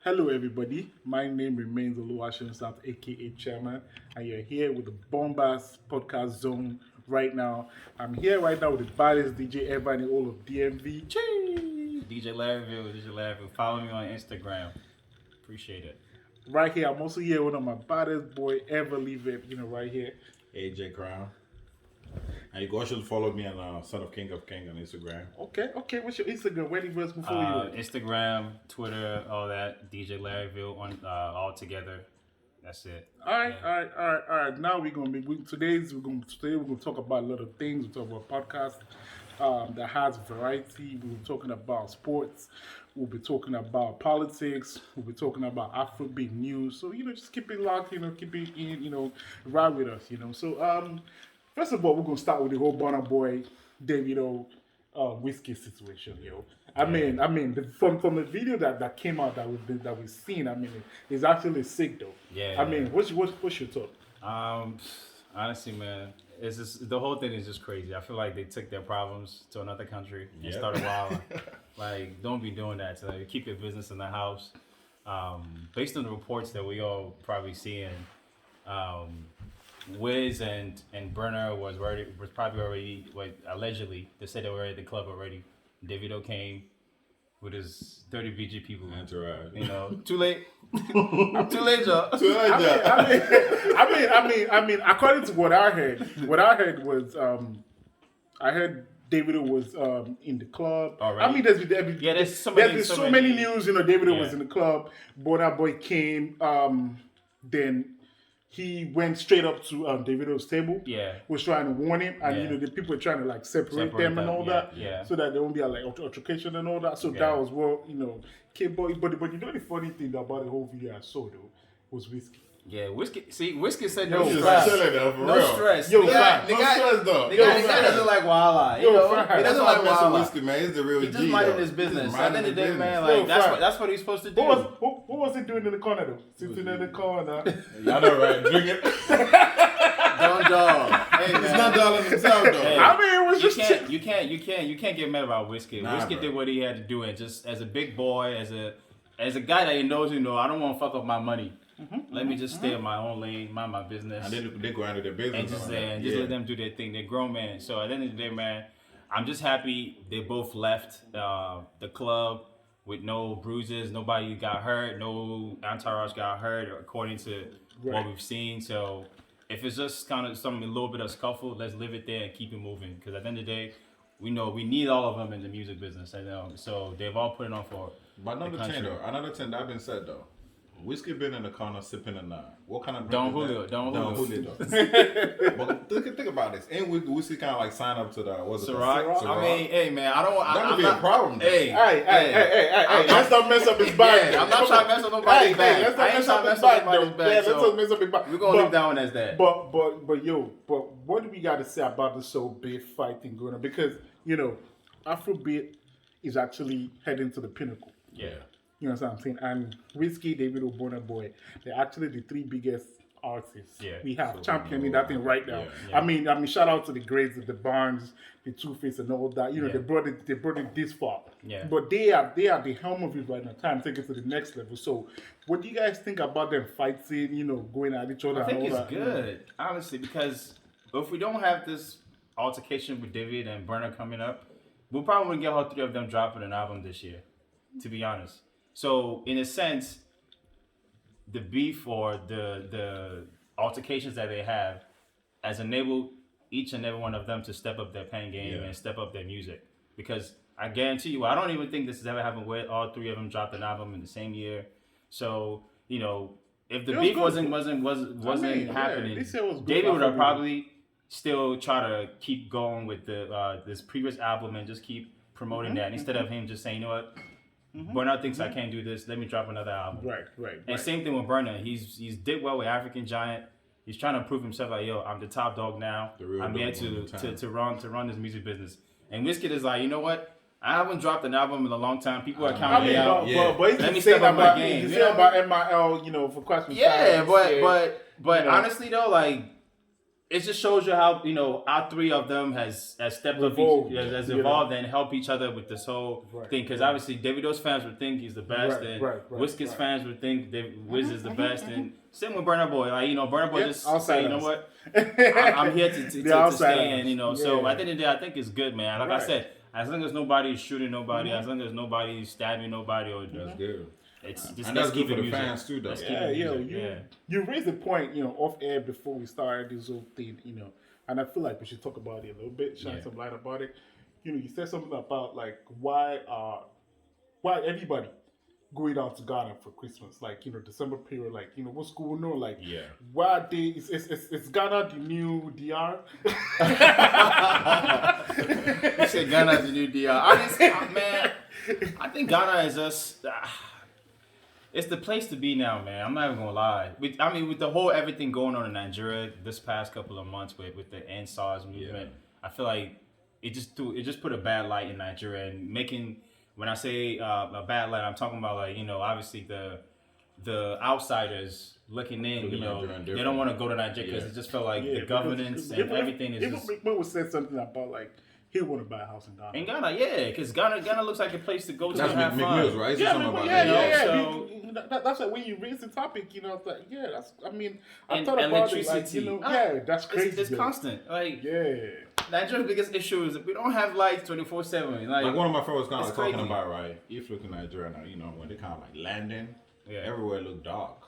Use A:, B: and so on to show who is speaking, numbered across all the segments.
A: Hello, everybody. My name remains Oluwaseun South, aka Chairman, and you're here with the Bombas Podcast Zone right now. I'm here right now with the baddest DJ ever in all of DMV. Chee!
B: DJ Larryville. Follow me on Instagram. Appreciate it.
A: Right here, I'm also here with one of my baddest boy ever leave it, right here.
C: AJ Crown. And you guys should follow me on Son of King on Instagram.
A: Okay. What's your Instagram? Where do you before you?
B: Instagram, Twitter, all that. DJ Larryville on all together. That's it.
A: All right. Now today we're gonna talk about a lot of things. We'll talk about podcast that has variety. We'll be talking about sports. We'll be talking about politics. We'll be talking about Afrobeat news. So just keep it locked. Keep it in. Ride with us. So first of all, we're gonna start with the whole Burna Boy, Davido, Wizkid situation. I mean, from the video that came out that we've seen, it's actually sick though.
B: Yeah.
A: I mean, what's your thought?
B: Honestly, man, it's just the whole thing is just crazy. I feel like they took their problems to another country and started wilding. Like, don't be doing that. So keep your business in the house. Based on the reports that we all probably seeing, Wiz and Burna was probably already allegedly they said they were at the club already. Davido came with his 30 BG people.
C: That's right.
B: Too late. I'm too late, y'all.
A: I mean, according to what I heard was I heard Davido was in the club.
B: Already?
A: I mean, there's so many news. Davido was in the club. Burna Boy came. Then he went straight up to Davido's table.
B: Yeah.
A: Was trying to warn him, and the people were trying to separate them and all that.
B: Yeah.
A: So that there won't be altercation and all that. So that was what okay, but the funny thing about the whole video I saw though was Wizkid.
B: Yeah, Wizkid said
A: Yo,
B: no stress.
C: No
B: Stress.
A: Yo,
B: the guy doesn't like Wala. He doesn't like Wala.
C: Whiskey, man. He's the real
B: He
C: G.
B: just minding his business. At the end of the day, man,
A: Yo,
B: that's what he's supposed to do.
A: Who was he doing in the corner though? Sitting in the corner.
C: I know, right? Drinking.
B: Don't dog. Hey, man.
C: He's not dolling himself though.
B: Hey,
A: I mean, it was just
B: you can't get mad about Wizkid. Wizkid did what he had to do, and just as a big boy, as a guy that he knows, I don't want to fuck up my money. Let me just stay in my own lane, mind my business.
C: And they go into their business.
B: And just let them do their thing. They're grown men. So at the end of the day, man, I'm just happy they both left the club with no bruises. Nobody got hurt. No entourage got hurt, according to what we've seen. So if it's just kind of a little bit of scuffle, let's leave it there and keep it moving. Because at the end of the day, we know we need all of them in the music business. So they've all put it on for
C: But another thing that been said though. Whiskey been in the corner sipping a nine. What kind of
B: Don Julio.
C: But think about this. Ain't Whiskey kind of sign up to the
B: Ciroc? I mean, hey man, I don't.
C: That would be a problem.
A: Hey, let's not mess up his bag.
B: I'm not trying to mess up nobody's bag.
A: Let's not mess up his bag. Let's not mess up his bag.
B: We're gonna leave that one as that.
A: But what do we got to say about this whole beef fighting going on? Because Afrobeat is actually heading to the pinnacle.
B: Yeah.
A: You know what I'm saying? And Wizkid, Davido, Burna Boy, they're actually the three biggest artists.
B: Yeah.
A: We have championing that thing right now.
B: Yeah.
A: I mean, shout out to the greats, the Barnes, the Two-Face, and all that. They brought it this far.
B: Yeah.
A: But they are the helm of it right now. Time to take it to the next level. So, what do you guys think about them fighting? Going at each other?
B: I think
A: and all
B: it's
A: that?
B: good, honestly, because if we don't have this altercation with David and Burna coming up, we'll probably get all three of them dropping an album this year. To be honest. So, in a sense, the beef or the altercations that they have has enabled each and every one of them to step up their pen game and step up their music. Because I guarantee you, I don't even think this has ever happened where all three of them dropped an album in the same year. So, if the beef wasn't happening, David would have probably still try to keep going with this previous album and just keep promoting that instead of him just saying, you know what? Burna thinks I can't do this. Let me drop another album.
A: Right.
B: And same thing with Burna. He's did well with African Giant. He's trying to prove himself like, yo, I'm the top dog now. I'm here to run this music business. And Wizkid is like, you know what? I haven't dropped an album in a long time. People are counting me out.
A: But
B: let me step up my game.
A: He's saying about MIL, for quite some time.
B: But honestly though, it just shows you how our three of them has stepped
A: Evolved,
B: up, has
A: you
B: evolved and helped each other with this whole
A: Right,
B: thing. Because
A: right.
B: obviously Davido's fans would think he's the best,
A: Right,
B: and
A: right, right,
B: Wizkid's
A: right.
B: fans would think Wiz is the best, and same with Burna Boy. Like Burna Boy
A: Yep,
B: just say, you know
A: outsiders.
B: what, I'm here to
A: The
B: stay,
A: outsiders.
B: and so
A: Yeah.
B: at the end of the day, I think it's good, man. Like I
A: Right.
B: said, as long as nobody's shooting nobody, as long as nobody's stabbing nobody, or
C: That's good.
B: it's just
C: And
B: let's
C: that's
B: keep
C: good for
B: it
C: the
B: music.
C: fans too, though.
B: Let's keep
A: Yeah,
B: it
A: yo,
B: music.
A: you raised a point, off air before we started this whole thing, and I feel like we should talk about it a little bit, shine
B: Yeah.
A: some light about it. You said something about like why everybody going out to Ghana for Christmas, like December period, like what's going on, like
C: Yeah.
A: why they is Ghana the new DR?
B: You said Ghana's the new DR. Man, I think Ghana is just. It's the place to be now, man. I'm not even gonna lie. With the whole everything going on in Nigeria this past couple of months with the NSARS movement, I feel like it just put a bad light in Nigeria and making. When I say a bad light, I'm talking about like obviously the outsiders looking in. They don't want to go to Nigeria because it just felt like the governance and everything is just.
A: Even said something about like he want to buy a house in Ghana.
B: In Ghana, yeah, because Ghana looks like a place to go to
C: That's
B: and have
C: McMills,
B: fun.
C: right? Is
A: Yeah,
C: it something about
A: yeah,
C: that?
A: yeah.
B: So-
A: That's like when you raise the topic, it's like, yeah, that's. I mean, I
B: And
A: thought about it, like,
B: electricity.
A: yeah, that's crazy.
B: It's
A: yo.
B: constant. Like
A: Yeah.
B: Nigeria's biggest issue is that we don't have lights 24/7.
C: Like one of my friends was kind of
B: It's
C: talking
B: crazy.
C: about, right? If you look in Nigeria now, when they kind of like landing,
B: Yeah.
C: everywhere look dark.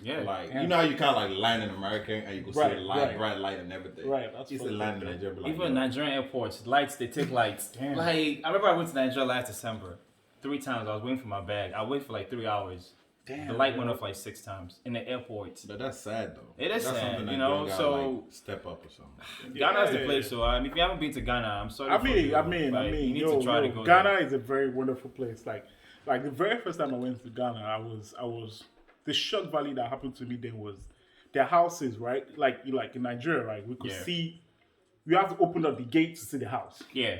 B: Yeah.
C: Like
A: Yeah.
C: you know how you kind of like land in America and you can see
A: Right,
C: the light,
A: right.
C: bright light and everything.
A: Right, that's
C: It's the
A: fucked
C: land
A: up,
C: in Nigeria. Be like,
B: even Nigerian airports, lights, they take lights.
A: Damn.
B: Like I remember I went to Nigeria last December. 3 times I was waiting for my bag. I waited for like 3 hours.
A: Damn.
B: The light
A: yo.
B: went off like 6 times in the airport.
C: But that's sad though.
B: It is
C: that's
B: sad,
C: something
B: you
C: Nigeria
B: know,
C: gotta,
B: so-
C: like, step up or something.
B: Ghana's the
A: Yeah.
B: place. So if you haven't been to Ghana, I'm sorry.
A: I
B: for you,
A: mean,
B: but you need
A: yo,
B: to try to
A: yo,
B: go
A: Ghana
B: there.
A: is a very wonderful place. Like the very first time I went to Ghana, I was the shock value that happened to me then was their houses, right? Like in Nigeria, right? We could
B: Yeah.
A: see. You have to open up the gate to see the house.
B: Yeah,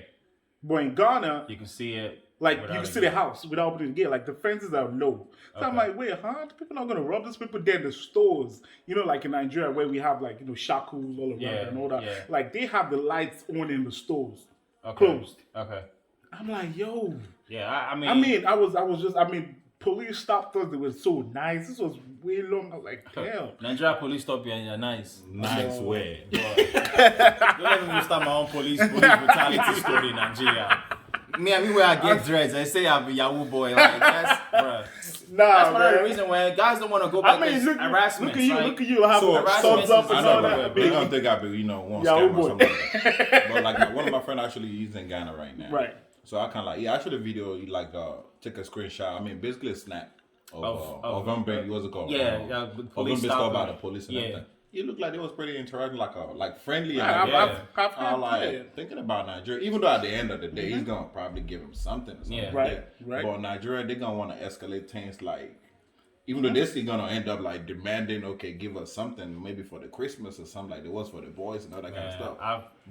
A: But in Ghana,
B: you can see it.
A: like
B: without
A: you can
B: a
A: see
B: gate.
A: the house without opening the gate. Like the fences are low. So I'm
B: Okay.
A: like, wait, huh? People not gonna rob these people there in the stores. Like in Nigeria where we have like shackles all around
B: Yeah,
A: and all that.
B: yeah.
A: Like they have the lights on in the stores.
B: Okay.
A: Closed.
B: Okay.
A: I'm like, yo.
B: Yeah, I mean.
A: I mean, police stopped us. They were so nice. This was way long. I was like, damn.
B: Nigeria police stop you and you're nice.
C: Nice way.
B: Don't let me start my own police brutality story in Nigeria. Me where I get dreads, I say I'm a Yahoo boy. Like that's, bruh.
A: Nah,
B: That's one of the
A: man.
B: reasons why guys don't want to go back.
A: I mean,
B: to harassment.
A: look at you. Have
C: So,
A: thumbs up
C: I
A: and
C: know,
A: all
C: but
A: that.
C: they gonna think I be, one
A: Yeah,
C: scam
A: boy.
C: or something like that. But like one of my friends actually he's in Ghana right now.
A: Right.
C: So I kind of like, I showed a video, take a screenshot. I mean, basically a snap of him being, what's it called?
B: Yeah,
C: Of
B: the
C: him
B: police
C: being stopped by
B: stopped
C: the
B: him.
C: police and
B: Yeah.
C: everything. It looked like they was pretty interacting, like friendly.
A: Yeah,
C: And
B: Yeah.
A: I've
C: I
A: had
C: like
A: that.
C: thinking about Nigeria, even though at the end of the day he's gonna probably give him something or something.
B: Yeah.
C: like
A: Right,
C: that.
A: right.
C: But Nigeria, they're gonna want to escalate things like, even though this is gonna end up like demanding, okay, give us something maybe for the Christmas or something like it was for the boys and all that kind of stuff.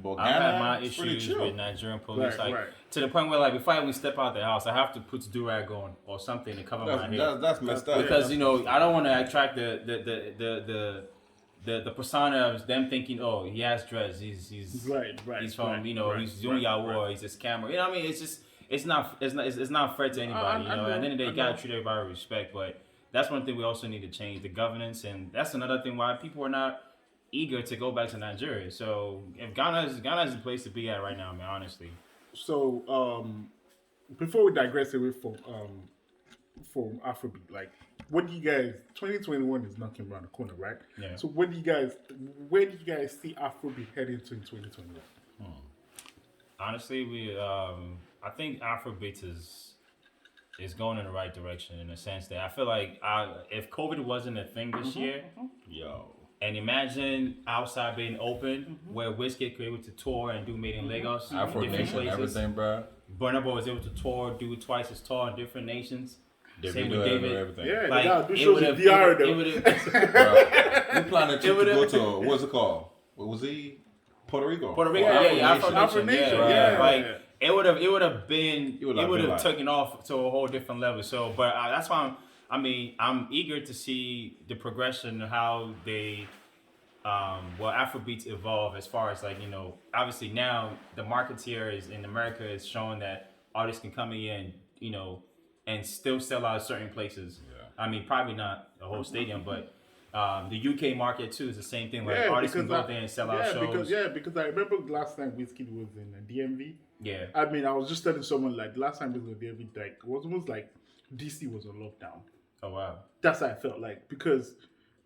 C: But
B: I've had
C: Ghana,
B: my
C: it's pretty
B: issues
C: chill.
B: with Nigerian police,
A: Right,
B: like
A: right.
B: to the point where like before I even step out the house, I have to put do-rag on or something to cover my head
C: That's messed up.
B: because I don't want to attract the persona of them thinking, oh, he has dreads, he's
A: Right.
B: he's from
A: right,
B: he's doing Yahoo or he's a scammer. You know what I mean? It's just it's not fair to anybody.
A: I know,
B: At the end of the day,
A: I
B: you gotta
A: know.
B: treat everybody with respect. But that's one thing we also need to change the governance, and that's another thing why people are not eager to go back to Nigeria. So if Ghana is the place to be at right now, man. Honestly,
A: So, before we digress away from Afrobeat, like, what do you guys? 2021 is knocking around the corner, right?
B: Yeah.
A: So, where do you guys see Afrobeat heading to in 2021?
B: honestly, I think Afrobeat is going in the right direction in the sense that I feel like if COVID wasn't a thing this year.
C: Yo.
B: And imagine outside being open, where Wizkid could be able to tour and do Made in Lagos,
C: Afro
B: different
C: Nation,
B: places.
C: everything, bro.
B: Burna Boy was able to tour, do twice as tour in different nations. Same
C: Davido
B: with
C: and
B: David.
C: everything.
A: Yeah,
B: Like
A: they gotta do
B: it
A: shows
B: would
A: in
B: have,
A: DR
B: it
A: though.
B: would
C: Bro, we planning to
B: would've-
C: go to, what's it called? What was he? Puerto Rico.
B: Puerto Rico,
A: Yeah,
B: yeah, Afro
A: Afro
B: Nation,
A: Nation,
B: yeah.
A: yeah.
B: Like it would have been,
C: It would have been like-
B: taken off to a whole different level. So, but that's why I'm eager to see the progression of how they Afrobeats evolve as far as like, obviously now the marketeer is in America is showing that artists can come in, and still sell out certain places. Yeah. I mean, probably not the whole stadium, but the UK market too is the same thing. Like artists can go there and sell out shows.
A: Because I remember last time Wizkid was in DMV.
B: Yeah.
A: I mean, I was just telling someone like last time he was in DMV, like it was almost like DC was on lockdown.
B: Oh wow.
A: That's how I felt like because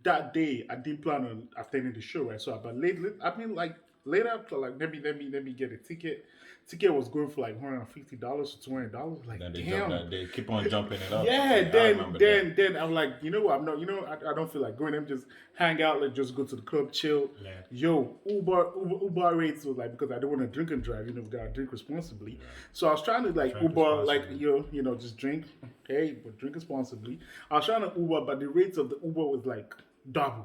A: that day I didn't plan on attending the show, right? So but later, like let me get a ticket. Ticket was going for like $150 to $200. Like
C: then
A: damn,
C: they keep on jumping it up.
A: Yeah, then I'm like, I don't feel like going. I'm just hang out, like just go to the club, chill.
B: Yeah.
A: Yo, Uber rates was like because I don't want to drink and drive. We gotta drink responsibly.
B: Yeah.
A: So I was trying to like Uber, like just drink, okay, but drink responsibly. I was trying to Uber, but the rates of the Uber was like doubled.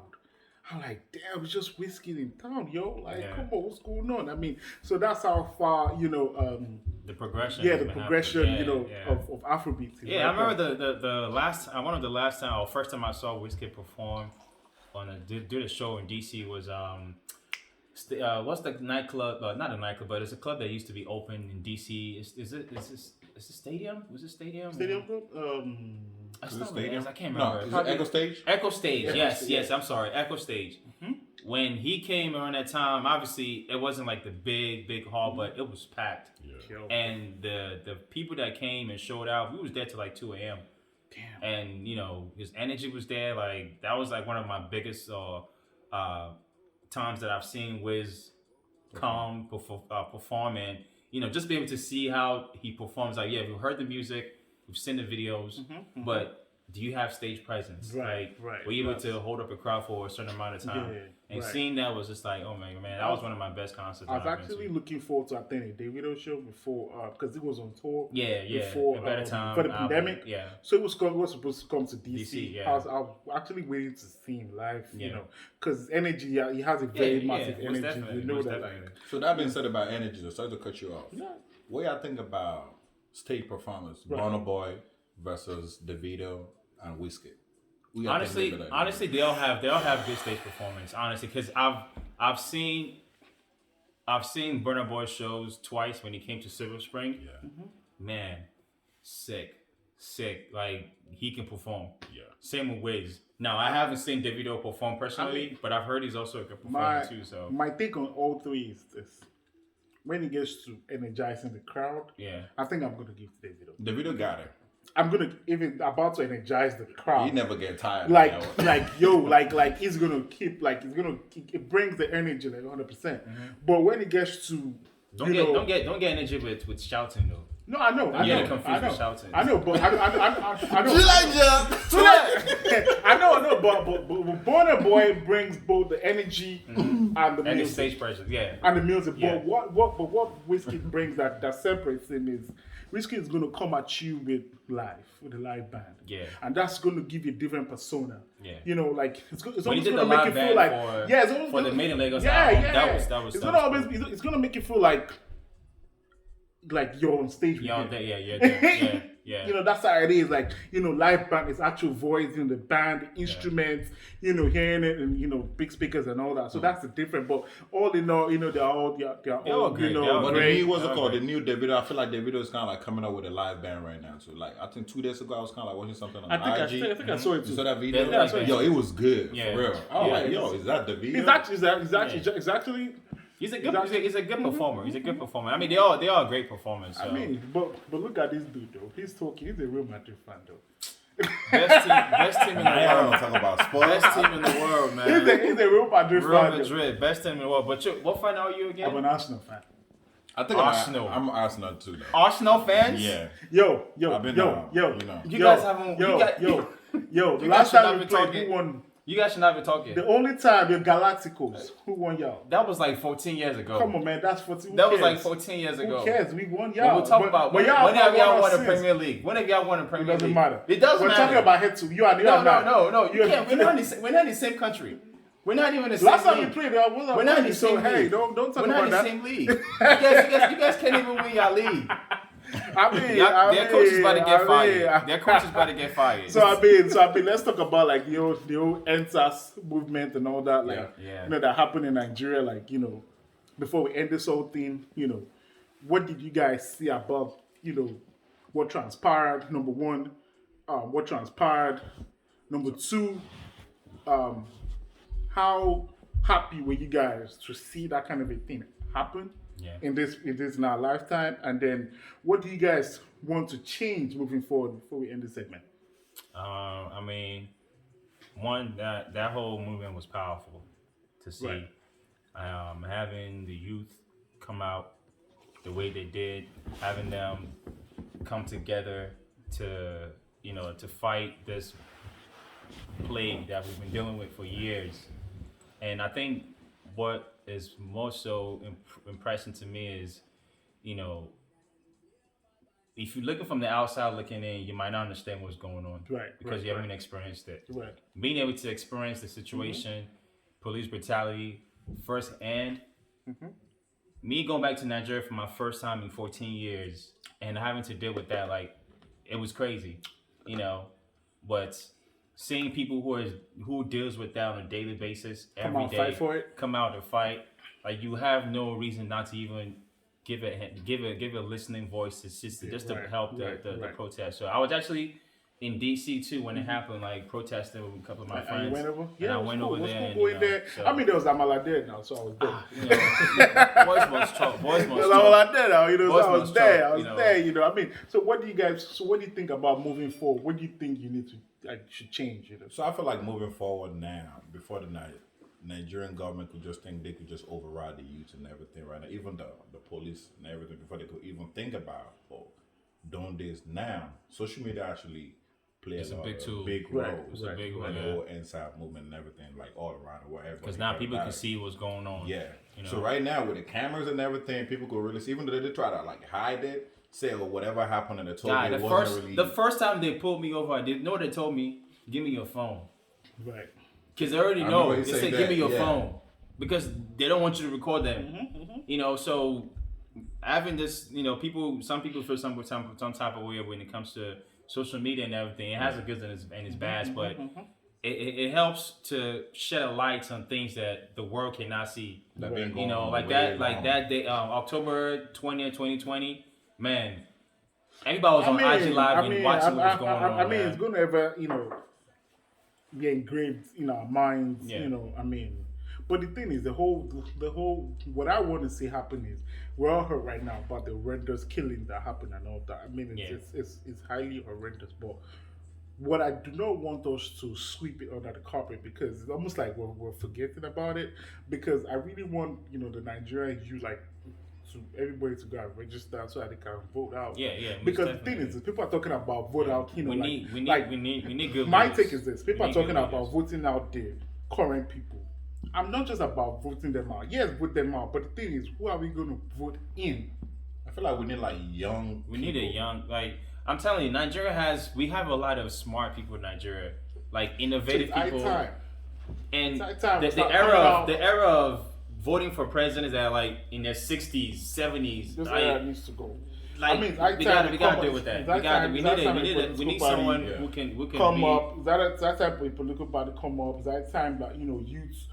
A: I'm like, damn, it's just Wizkid in town, yo. Like, come on, what's going on? I mean, so that's how far,
B: the progression.
A: Yeah, the progression, of Afrobeats.
B: Yeah, I remember one of the last time, or first time I saw Wizkid perform do the show in DC was what's the nightclub? Not a nightclub, but it's a club that used to be open in DC. Is it stadium? Was it stadium?
A: Stadium club?
B: I can't remember.
C: No, is it Echo Stage?
B: Echo Stage, yes. I'm sorry, Echo Stage. Mm-hmm. When he came around that time, obviously it wasn't like the big hall, but it was packed. Yeah. And the people that came and showed out, we was there till like 2 a.m. Damn. And his energy was there. Like that was like one of my biggest times that I've seen Wiz come perform, and just be able to see how he performs. Like we've heard the music. We've seen the videos, but do you have stage presence?
A: Right.
B: Were you able to hold up a crowd for a certain amount of time? Yeah, and seeing that was just like, oh man, that was one of my best concerts.
A: I was actually looking forward to attending a Davido show before, because it was on tour.
B: Before
A: for the pandemic.
B: Yeah.
A: So it was supposed to come to DC.
B: Yeah.
A: I was actually waiting to see him live. Because energy, he has a very massive energy. We know that.
C: So that being said about energy, so sorry to cut you off.
A: Yeah.
C: What y'all think about stage performance, Burna Boy versus Davido and Wizkid?
B: Honestly, they all have good stage performance. Honestly, because I've seen Burna Boy shows twice when he came to Silver Spring.
C: Yeah.
B: Mm-hmm. Man, sick. Like he can perform.
C: Yeah.
B: Same with Wiz. Now I haven't seen Davido perform personally, but I've heard he's also a good performer too. So
A: my take on all three is this. When he gets to energizing the crowd, I think I'm going to give to Davido.
C: Davido got it.
A: I'm going to, even about to energize the crowd.
C: He never get tired.
A: He's going to keep, it brings the energy like 100%. Mm-hmm. But when it gets to,
B: don't get energy with shouting though.
A: No, I know.
B: With shouting.
A: I know, but I know. But Burna Boy brings both the energy and the music.
B: And the stage presence,
A: and the music. Yeah. But what Wizkid brings that separates him is Wizkid is going to come at you with a live band.
B: Yeah.
A: And that's going to give you a different persona.
B: Yeah.
A: It's always going
B: to
A: make you feel like
B: for the Made in Lagos album. That was
A: it's going to make you feel like you're on stage with him.
B: Yeah.
A: That's how it is. Live band is actual voice, the band, the instruments, hearing it, and big speakers and all that. So that's the difference. But all in all, they're all
C: great. But
A: great.
C: The new Davido. I feel like Davido is kind of like coming up with a live band right now. So I think 2 days ago I was kind of like watching something on IG.
A: I think I saw it too.
C: You saw that video? Yo, it was good for real. I was like, yo, is that Davido?
A: He's actually.
B: He's a good performer. He's a good performer. I mean, they are great performers. So.
A: I mean, but look at this dude though. He's a Real Madrid fan though.
B: Best team in the world.
C: I don't talk about sports.
B: Best team in the world, man.
A: He's a Real Madrid fan.
B: Real Madrid, best team in the world. But what fan are you again?
A: I'm an Arsenal fan.
C: I think
B: Arsenal.
C: I'm Arsenal too though.
B: Arsenal fans?
C: Yeah.
A: Yo.
B: You guys haven't.
A: The last time we played, who won?
B: You guys should not be talking.
A: The only time the Galacticos, who won y'all?
B: That was like 14 years ago.
A: Come on, man, that's 14.
B: That was like 14 years ago.
A: Who cares? We won y'all.
B: We'll talk about when have y'all won the Premier League? When have y'all won the Premier League?
A: It doesn't matter.
B: It doesn't matter.
A: We're talking about head to you and
B: No. You can't. We're not in the same country. We're not even in the same league.
A: Last time we played, we're not in the same league. Hey, don't talk about that.
B: We're not in the same league. You guys can't even win your league. Their coach is about to get fired.
A: I mean,
B: Their coach is about to get fired.
A: So I mean, let's talk about like the old NSAS movement and all that, like
B: Yeah.
A: you know, that happened in Nigeria. Like, you know, before we end this whole thing, you know, what did you guys see about, you know, what transpired? Number one, what transpired? Number two, how happy were you guys to see that kind of a thing happen in this in our lifetime? And then, what do you guys want to change moving forward before we end this segment?
B: I mean, one, that whole movement was powerful to see.
A: Right.
B: Having the youth come out the way they did, having them come together to, you know, to fight this plague that we've been dealing with for years. And I think what is most so impressive to me is, you know, if you're looking from the outside looking in, you might not understand what's going on,
A: Right,
B: Because
A: right,
B: you haven't
A: right.
B: experienced it.
A: Right.
B: Being able to experience the situation, police brutality firsthand. Me going back to Nigeria for my first time in 14 years and having to deal with that, like, it was crazy, you know. But seeing people who deals with that on a daily basis
A: Come
B: every
A: out,
B: day,
A: fight for it.
B: come out and fight, like, you have no reason not to even give a listening voice to
A: Right,
B: help the
A: right.
B: protest. So I was actually in DC too when it happened, like protesting with a couple of my
A: And
B: friends.
A: you went over?
B: And
A: Yeah,
B: I
A: it was
B: went
A: cool.
B: over
A: It was
B: there.
A: cool
B: and,
A: going
B: you know,
A: there.
B: so-
A: I mean, there was Amala there now, so I was there.
B: you know, boys must talk. Boys must
A: There's
B: talk.
A: Amala there now, you know.
B: Boys
A: So I was
B: must
A: there.
B: talk,
A: I was
B: you know.
A: there, you know. I mean, so what do you think about moving forward? What do you think you need to should change? You know.
C: So I feel like moving forward now, before the Nigerian government could just think they could just override the youth and everything right now, even the police and everything, before they could even think about doing this now, social media actually plays
B: It's a big tool.
C: big
A: Right,
C: role.
B: It's a big
C: in
B: one,
C: the
B: yeah.
C: whole inside movement and everything, like all around the world.
B: Because now people can see what's going on.
C: Yeah.
B: You know?
C: So right now with the cameras and everything, people could really see, even though they try to like hide it, say whatever happened and they told
B: God,
C: me it
B: the
C: wasn't really.
B: first time they pulled me over, I didn't know what they told me. Give me your phone.
A: Right.
B: Because they already
C: I
B: know.
C: remember
B: They
C: he
B: said,
C: said
B: give me
C: that,
B: your
C: yeah.
B: phone. Because they don't want you to record them. You know, so having this, you know, some people feel some type of way when it comes to social media and everything. It has its goods and its bads, but it helps to shed a light on things that the world cannot see.
C: That been
B: You
C: going
B: know,
C: on
B: like
C: way
B: that
C: long.
B: day, October 20th, 2020, man. Everybody was on IG Live and watching what was going on.
A: I mean,
B: man.
A: it's going to ever, you know, be engraved in our minds.
B: Yeah.
A: You know, I mean, but the thing is, the whole, what I want to see happen is we're all hurt right now about the horrendous killing that happened and all that. I mean, it's highly horrendous, but what I do not want us to sweep it under the carpet, because it's almost like we're forgetting about it, because I really want, you know, the Nigerian youth, like, to everybody to go and register so that they can vote out.
B: Yeah, most
A: Because the thing
B: definitely.
A: is, people are talking about vote out, you know,
B: We need good
A: my
B: leaders.
A: take is this: people
B: We
A: are
B: need
A: talking
B: good
A: about
B: leaders.
A: voting out the current people. I'm not just about voting them out. Yes, vote them out, but the thing is, who are we going to vote in?
C: I feel like we need like young.
B: We need a
C: people.
B: young, like, I'm telling you, we have a lot of smart people in Nigeria, like
A: So
B: innovative
A: it's high
B: people.
A: time.
B: And
A: It's high time
B: the,
A: to start
B: the era
A: coming
B: of
A: out.
B: the era of voting for presidents that are like in their 60s, 70s.
A: This
B: like,
A: era needs to go.
B: like,
A: I mean, it's high
B: we
A: time
B: gotta
A: come
B: deal
A: up-
B: with that.
A: it's
B: We
A: high
B: gotta
A: time-
B: we
A: it's high
B: need
A: time
B: we
A: a
B: need
A: political
B: someone
A: party
B: who can
A: come
B: be,
A: up. That's time for a political party to come up. It's that time that, you know, youths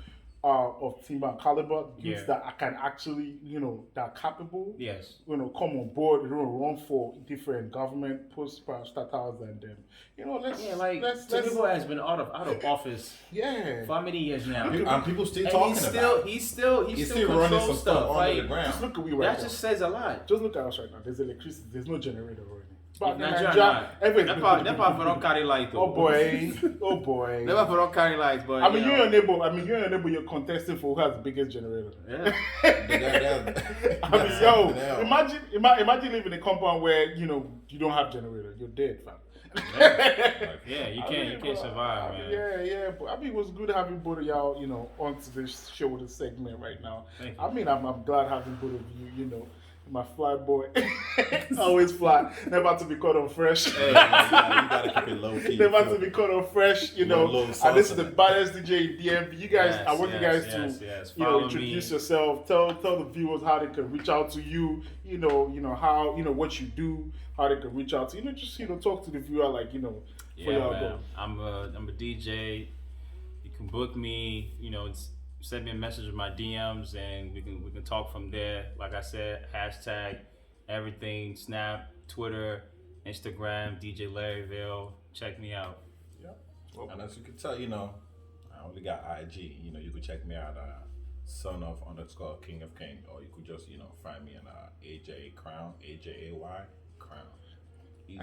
A: of timber and caliber, youths
B: Yeah.
A: that can actually, you know, that are capable.
B: Yes.
A: You know, come on board, you know, run for different government posts, statals, and then, you know, let's
B: Tinubu has been out of office
A: yeah.
B: for how many years now?
C: And people still
B: And
C: talking
B: he's
C: about it.
B: he's still
C: running
B: controls
C: some stuff under
B: Like,
C: the ground.
A: Just look at we right
B: that
A: now.
B: just says a lot.
A: Just look at us right now. There's electricity. There's no generator already. But in
B: Nigeria,
A: Nigeria, everything's
B: That part don't carry light though.
A: Oh boy, oh boy.
B: Never for don't carry lights, but
A: I mean,
B: you
A: you're
B: know.
A: your neighbor. I mean, you're your neighbor. You're contesting for who has the biggest generator.
B: Yeah.
A: I mean, yo, imagine living in a compound where, you know, you don't have generator. You're dead, fam.
B: Yeah, you can't survive, man.
A: Yeah. But I mean, it was good having both of y'all, you know, onto this show, this segment right now.
B: Thank you.
A: I mean, I'm glad having both of you, you know, my fly boy. Always fly. Never to be caught on fresh.
C: Hey, you gotta keep it low key.
A: Never to be caught on fresh, you know.
C: Low
A: And this is the
C: sauce.
A: baddest DJ in DMV. You guys, I want you guys to,
B: yes.
A: you know,
B: Follow
A: introduce
B: me.
A: yourself. Tell the viewers how they can reach out to you. You know how, you know, what you do, how they can reach out to you. Know, just talk to the viewer like, you know, for
B: Yeah,
A: y'all
B: man.
A: go.
B: I'm a DJ. You can book me. You know, send me a message in my DMs, and we can talk from there. Like I said, hashtag everything, Snap, Twitter, Instagram, DJ Larryville. Check me out.
A: Yeah.
C: And as you can tell, you know, I only got IG. You know, you could check me out son of _ King of King, or you could just, you know, find me in AJ Crown, AJAY Crown. Easy.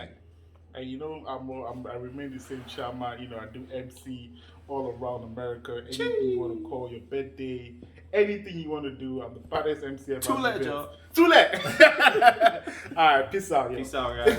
A: And you know, I remain the same chairman. You know, I do MC all around America. Anything you want to call your birthday, anything you want to do, I'm the baddest MC ever.
B: Too late, y'all.
A: Too late. All right, peace out, yo.
B: Peace out, guys.